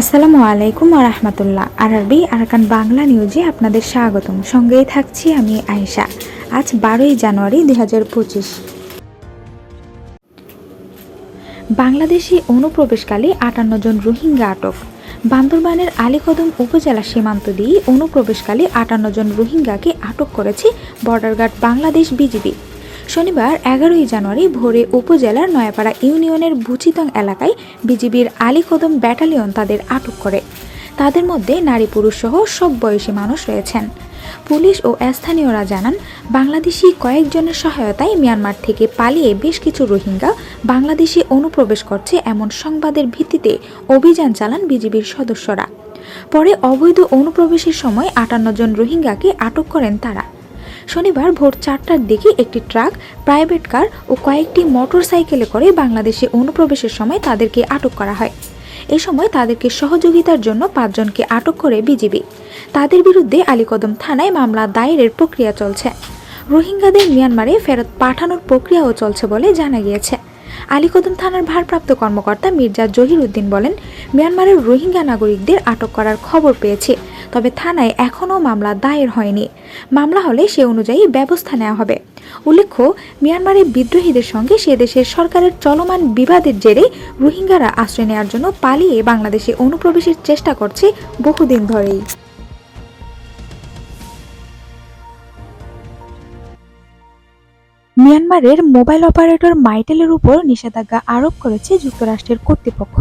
আসসালামু আলাইকুম ওয়া রাহমাতুল্লাহ। আরবি আরাকান বাংলা নিউজে আপনাদের স্বাগতম। সঙ্গেই থাকছি আমি আয়েশা। আজ 12ই জানুয়ারি 2025। বাংলাদেশি অনুপ্রবেশকালে 58 জন রোহিঙ্গা আটক। বান্দরবানের আলীকদম উপজেলা সীমান্ত দিয়ে অনুপ্রবেশকালে 58 জন রোহিঙ্গাকে আটক করেছে বর্ডার গার্ড বাংলাদেশ বিজিবি। শনিবার 11ই জানুয়ারি ভোরে উপজেলার নয়াপাড়া ইউনিয়নের বুচিতং এলাকায় বিজিবির আলীকদম ব্যাটালিয়ন তাদের আটক করে। তাদের মধ্যে নারী পুরুষ সহ সব বয়সী মানুষ রয়েছেন। পুলিশ ও স্থানীয়রা জানান, বাংলাদেশি কয়েকজনের সহায়তায় মিয়ানমার থেকে পালিয়ে বেশ কিছু রোহিঙ্গা বাংলাদেশে অনুপ্রবেশ করছে এমন সংবাদের ভিত্তিতে অভিযান চালান বিজিবির সদস্যরা। পরে অবৈধ অনুপ্রবেশের সময় 58 জন রোহিঙ্গাকে আটক করেন তারা। শনিবার ভোর 4টার দিকে একটি ট্রাক, প্রাইভেট কার ও কয়েকটি মোটর সাইকেলে করে বাংলাদেশে অনুপ্রবেশের সময় তাদেরকে আটক করা হয়। এ সময় তাদেরকে সহযোগিতার জন্য 5 জনকে আটক করে বিজিবি। তাদের বিরুদ্ধে আলীকদম থানায় মামলা দায়েরের প্রক্রিয়া চলছে। রোহিঙ্গাদের মিয়ানমারে ফেরত পাঠানোর প্রক্রিয়াও চলছে বলে জানা গিয়েছে। আলীকদম থানার ভারপ্রাপ্ত কর্মকর্তা মির্জা জহির উদ্দিন বলেন, মিয়ানমারের রোহিঙ্গা নাগরিকদের আটক করার খবর পেয়েছে, তবে থানায় এখনও মামলা দায়ের হয়নি। মামলা হলে সে অনুযায়ী ব্যবস্থা নেওয়া হবে। উল্লেখ্য, মিয়ানমারের বিদ্রোহীদের সঙ্গে সে দেশের সরকারের চলমান বিবাদের জেরে রোহিঙ্গারা আশ্রয় নেওয়ার জন্য পালিয়ে বাংলাদেশে অনুপ্রবেশের চেষ্টা করছে বহুদিন ধরেই। মিয়ানমারের মোবাইল অপারেটর মাইটেলের উপর নিষেধাজ্ঞা আরোপ করেছে যুক্তরাষ্ট্রের কর্তৃপক্ষ।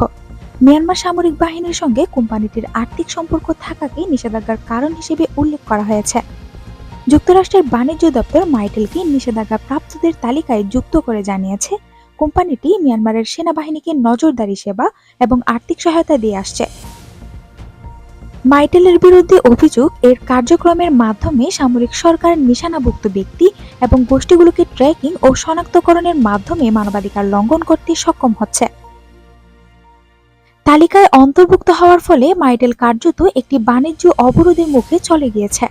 মিয়ানমার সামরিক বাহিনীর সঙ্গে কোম্পানিটির আর্থিক সম্পর্ক থাকাকে নিষেধাজ্ঞার কারণ হিসেবে উল্লেখ করা হয়েছে। যুক্তরাষ্ট্রের বাণিজ্য দপ্তর মাইটেলকে নিষেধাজ্ঞা প্রাপ্তদের তালিকায় যুক্ত করে জানিয়েছে, কোম্পানিটি মিয়ানমারের সেনাবাহিনীকে নজরদারি সেবা এবং আর্থিক সহায়তা দিয়ে আসছে। মাইটেলের বিরুদ্ধে অভিযোগ, এর কার্যক্রমের মাধ্যমে সামরিক সরকার নিশানাভুক্ত ব্যক্তি এবং গোষ্ঠীগুলোকে ট্র্যাকিং ও শনাক্তকরণের মাধ্যমে মানবাধিকার লঙ্ঘন করতে সক্ষম হচ্ছে। তালিকায় অন্তর্ভুক্ত হওয়ার ফলে মাইটেল কার্যত একটি বাণিজ্য অবরোধের মুখে চলে গিয়েছে।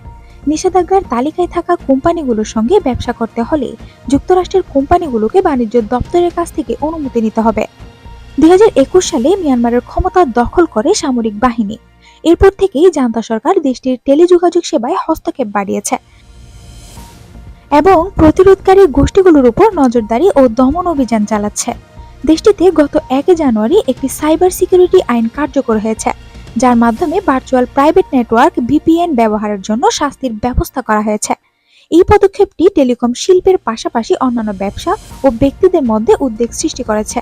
নিষেধাজ্ঞার তালিকায় থাকা কোম্পানিগুলোর সঙ্গে ব্যবসা করতে হলে যুক্তরাষ্ট্রের কোম্পানিগুলোকে বাণিজ্য দপ্তরের কাছ থেকে অনুমতি নিতে হবে। 2021 সালে মিয়ানমারের ক্ষমতা দখল করে সামরিক বাহিনী। এরপর থেকেই জান্তা সরকার দেশটির টেলিযোগাযোগ সেবায় হস্তক্ষেপ বাড়িয়েছে এবং প্রতিরোধকারী গোষ্ঠীগুলোর উপর নজরদারি ও দমন অভিযান চালাচ্ছে। দেশটিতে গত 1 জানুয়ারি একটি সাইবার সিকিউরিটি আইন কার্যকর হয়েছে, যার মাধ্যমে ভার্চুয়াল প্রাইভেট নেটওয়ার্ক ভিপিএন ব্যবহারের জন্য শাস্তির ব্যবস্থা করা হয়েছে। এই পদক্ষেপটি টেলিকম শিল্পের পাশাপাশি অন্যান্য ব্যবসা ও ব্যক্তিদের মধ্যে উদ্বেগ সৃষ্টি করেছে।